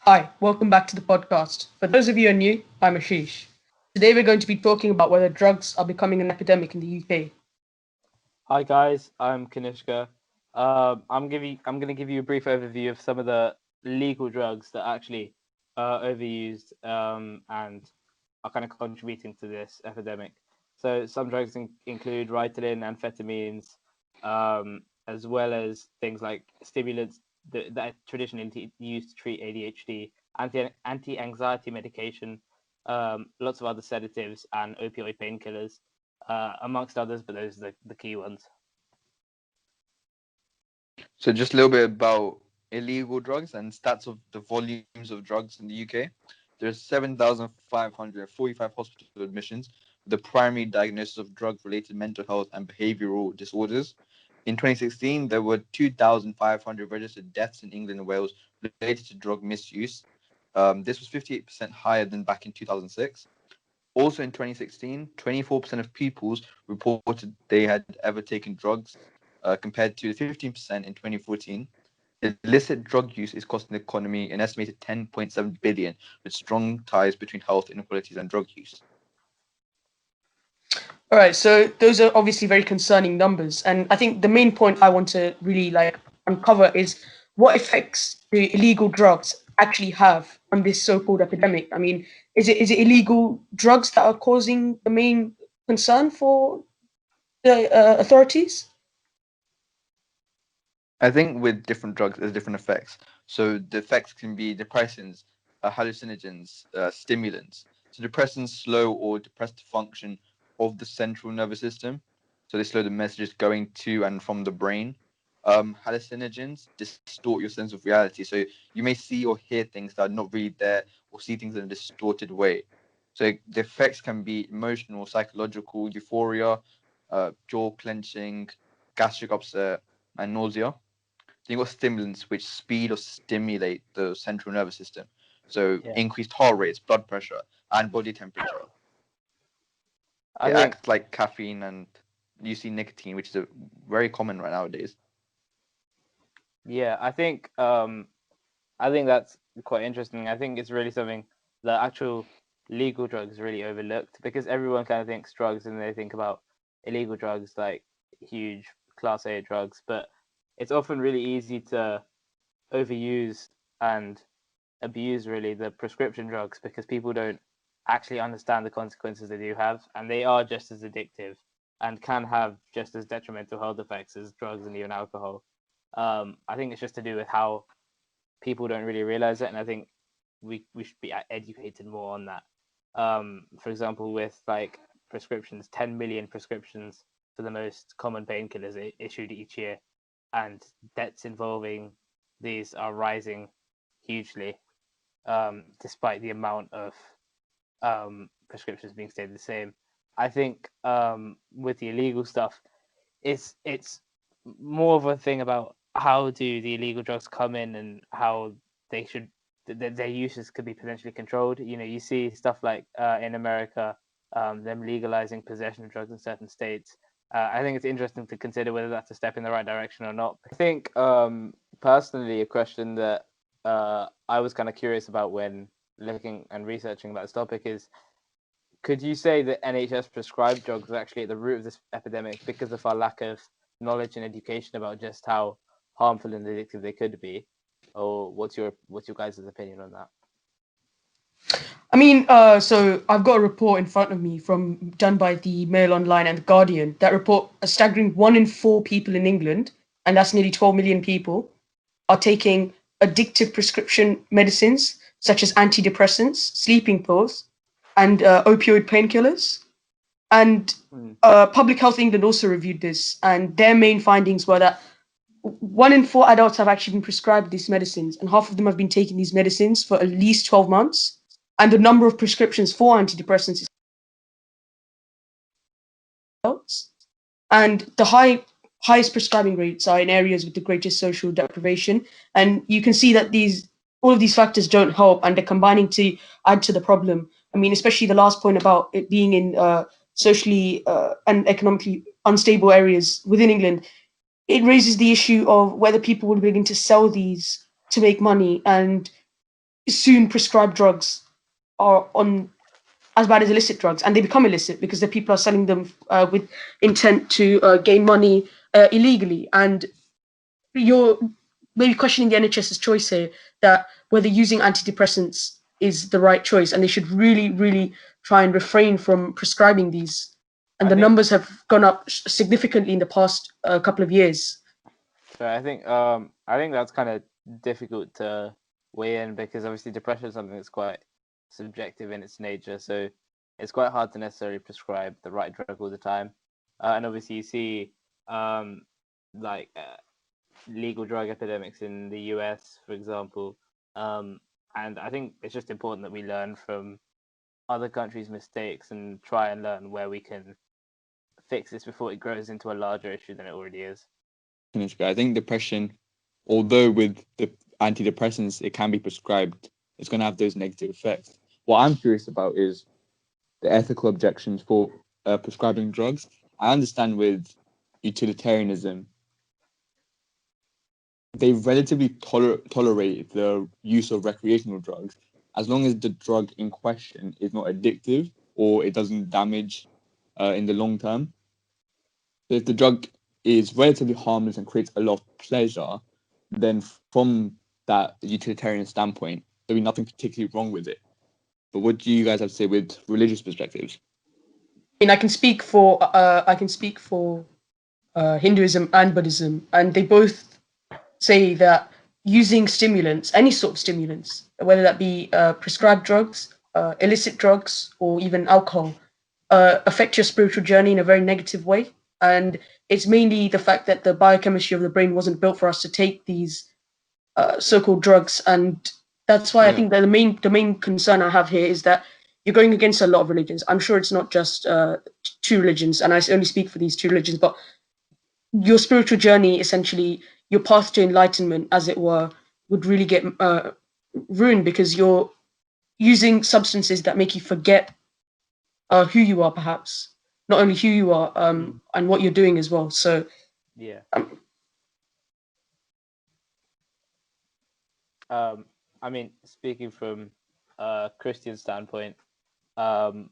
Hi, welcome back to the podcast. For those of you who are new, I'm Ashish. Today we're going to be talking about whether drugs are becoming an epidemic in the UK. Hi guys, I'm Kanishka. I'm gonna give you a brief overview of some of the legal drugs that actually are overused and are kind of contributing to this epidemic. So some drugs include Ritalin, amphetamines, as well as things like stimulants that are traditionally used to treat ADHD, anti-anxiety medication, lots of other sedatives and opioid painkillers amongst others, but those are the key ones. So just a little bit about illegal drugs and stats of the volumes of drugs in the UK. There's 7,545 hospital admissions with the primary diagnosis of drug-related mental health and behavioural disorders. In 2016, there were 2,500 registered deaths in England and Wales related to drug misuse. This was 58% higher than back in 2006. Also in 2016, 24% of pupils reported they had ever taken drugs, compared to 15% in 2014. Illicit drug use is costing the economy an estimated 10.7 billion, with strong ties between health inequalities and drug use. All right, so those are obviously very concerning numbers, and I think the main point I want to really uncover is what effects do illegal drugs actually have on this so-called epidemic. I mean, is it illegal drugs that are causing the main concern for the authorities? I think with different drugs, there's different effects. So the effects can be depressants, hallucinogens, stimulants. So depressants slow or depress the function of the central nervous system. So they slow the messages going to and from the brain. Hallucinogens distort your sense of reality. So you may see or hear things that are not really there, or see things in a distorted way. So the effects can be emotional, psychological, euphoria, jaw clenching, gastric upset, and nausea. Then you've got stimulants which speed or stimulate the central nervous system. So Yeah, increased heart rates, blood pressure, and body temperature. I It think acts like caffeine, and you see nicotine, which is very common right nowadays. yeah, I think that's quite interesting. I think it's really something the actual legal drugs really overlooked because everyone kind of thinks drugs and they think about illegal drugs like huge class A drugs, but it's often really easy to overuse and abuse really the prescription drugs because people don't actually understand the consequences they do have, and they are just as addictive and can have just as detrimental health effects as drugs and even alcohol. I think it's just to do with how people don't really realize it, and I think we should be educated more on that. For example, with like prescriptions, 10 million prescriptions for the most common painkillers issued each year, and debts involving these are rising hugely, despite the amount of prescriptions being stayed the same. I think with the illegal stuff, it's more of a thing about how do the illegal drugs come in and how they should their uses could be potentially controlled. You know, you see stuff like in America, them legalizing possession of drugs in certain states. I think it's interesting to consider whether that's a step in the right direction or not. I think personally, a question that I was kind of curious about when looking and researching about this topic is, could you say that NHS prescribed drugs are actually at the root of this epidemic because of our lack of knowledge and education about just how harmful and addictive they could be? Or what's your guys' opinion on that? I mean, so I've got a report in front of me from done by the Mail Online and the Guardian that report a staggering 1 in 4 people in England, and that's nearly 12 million people, are taking addictive prescription medicines such as antidepressants, sleeping pills, and opioid painkillers. And Mm. Public Health England also reviewed this, and their main findings were that 1 in 4 adults have actually been prescribed these medicines, and half of them have been taking these medicines for at least 12 months. And the number of prescriptions for antidepressants is adults. And the highest prescribing rates are in areas with the greatest social deprivation. And you can see that all of these factors don't help, and they're combining to add to the problem. I mean, especially the last point about it being in socially and economically unstable areas within England. It raises the issue of whether people will begin to sell these to make money, and soon prescribed drugs are on as bad as illicit drugs, and they become illicit because the people are selling them with intent to gain money illegally. And you're maybe questioning the NHS's choice here, that whether using antidepressants is the right choice, and they should really, really try and refrain from prescribing these. And I the think numbers have gone up significantly in the past couple of years. so. I think that's kind of difficult to weigh in because obviously depression is something that's quite subjective in its nature. So it's quite hard to necessarily prescribe the right drug all the time. And obviously you see like legal drug epidemics in the US, for example. And I think it's just important that we learn from other countries' mistakes and try and learn where we can fix this before it grows into a larger issue than it already is. Kanishka, I think depression, although with the antidepressants it can be prescribed, it's going to have those negative effects. What I'm curious about is the ethical objections for prescribing drugs. I understand with utilitarianism, they relatively tolerate the use of recreational drugs as long as the drug in question is not addictive or it doesn't damage in the long term. So if the drug is relatively harmless and creates a lot of pleasure, then from that utilitarian standpoint, there'll be nothing particularly wrong with it. But what do you guys have to say with religious perspectives? I mean, I can speak for Hinduism and Buddhism, and they both say that using stimulants, any sort of stimulants, whether that be prescribed drugs, illicit drugs, or even alcohol, affect your spiritual journey in a very negative way. And it's mainly the fact that the biochemistry of the brain wasn't built for us to take these so-called drugs, and that's why I Yeah. think that the main concern I have here is that you're going against a lot of religions. I'm sure it's not just two religions, and I only speak for these two religions, but your spiritual journey, essentially your path to enlightenment, as it were, would really get ruined because you're using substances that make you forget who you are, perhaps not only who you are, and what you're doing as well. So Yeah. um, I mean, speaking from a Christian standpoint, um,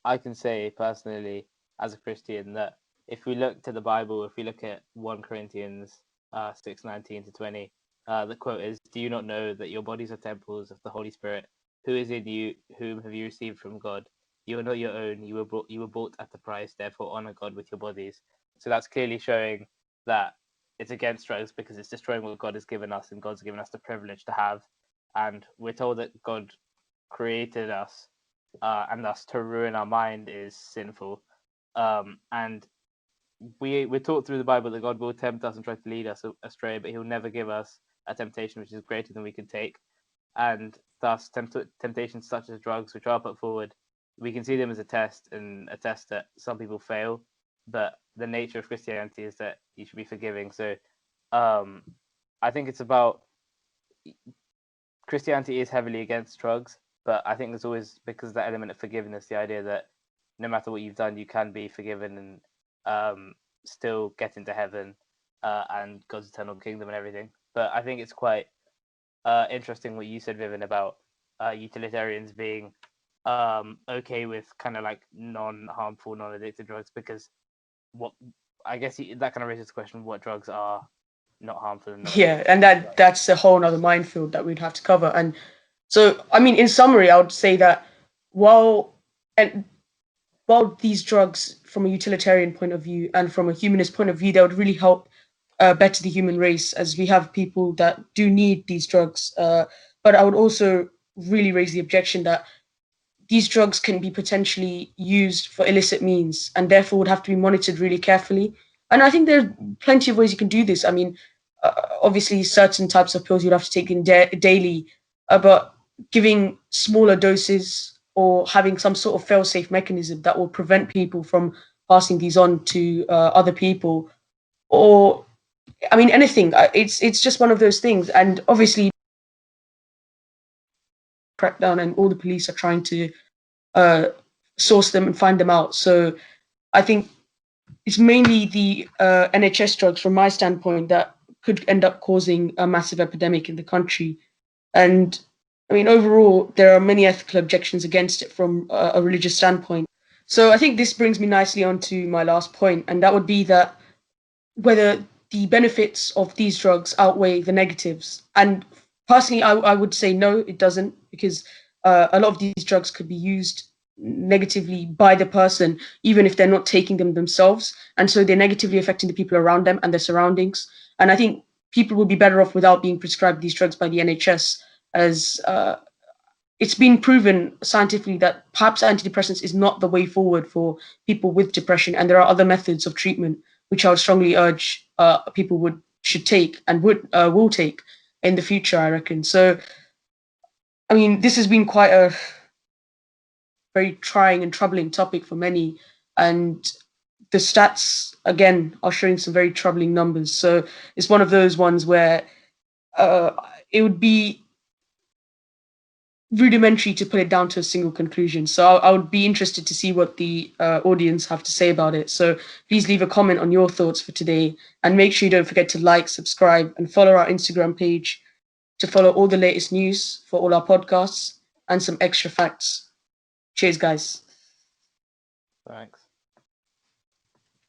I can say personally, as a Christian, that if we look to the Bible, if we look at 1 Corinthians 6:19 to 20, the quote is, "Do you not know that your bodies are temples of the Holy Spirit, who is in you, whom have you received from God? You are not your own. You were bought at a price. Therefore, honor God with your bodies." So that's clearly showing that it's against drugs because it's destroying what God has given us, and God's given us the privilege to have. And we're told that God created us and thus to ruin our mind is sinful. And we're taught through the Bible that God will tempt us and try to lead us astray, but He'll never give us a temptation which is greater than we can take. And thus, temptations such as drugs, which are put forward, we can see them as a test, and a test that some people fail. But the nature of Christianity is that you should be forgiving. So I think it's about Christianity is heavily against drugs, but I think there's always, because of that element of forgiveness, the idea that no matter what you've done, you can be forgiven and still get into heaven and God's eternal kingdom and everything. But I think it's quite interesting what you said, Viven, about utilitarians being okay with kind of like non-harmful, non-addictive drugs, because what I guess that kind of raises the question: what drugs are not harmful and not yeah, addictive? and that's a whole other minefield that we'd have to cover. And so, I mean, in summary, I would say that while and while these drugs, from a utilitarian point of view and from a humanist point of view, they would really help better the human race, as we have people that do need these drugs. But I would also really raise the objection that these drugs can be potentially used for illicit means and therefore would have to be monitored really carefully. And I think there are plenty of ways you can do this. I mean, obviously, certain types of pills you'd have to take in daily, but giving smaller doses or having some sort of fail-safe mechanism that will prevent people from passing these on to other people, or I mean, anything. It's just one of those things, and obviously, crackdown, and all the police are trying to uh, source them and find them out. So I think it's mainly the NHS drugs, from my standpoint, that could end up causing a massive epidemic in the country. And I mean, overall, there are many ethical objections against it from a religious standpoint. So I think this brings me nicely on to my last point, and that would be that whether the benefits of these drugs outweigh the negatives. And personally, I would say no, it doesn't, because a lot of these drugs could be used negatively by the person, even if they're not taking them themselves. And so they're negatively affecting the people around them and their surroundings. And I think people will be better off without being prescribed these drugs by the NHS, as it's been proven scientifically that perhaps antidepressants is not the way forward for people with depression, and there are other methods of treatment which I would strongly urge people should take and will take in the future, I reckon. So, I mean, this has been quite a very trying and troubling topic for many, and the stats again are showing some very troubling numbers. So it's one of those ones where uh, it would be rudimentary to put it down to a single conclusion. So I would be interested to see what the audience have to say about it. So please leave a comment on your thoughts for today, and make sure you don't forget to like, subscribe, and follow our Instagram page to follow all the latest news for all our podcasts and some extra facts. Cheers, guys. Thanks.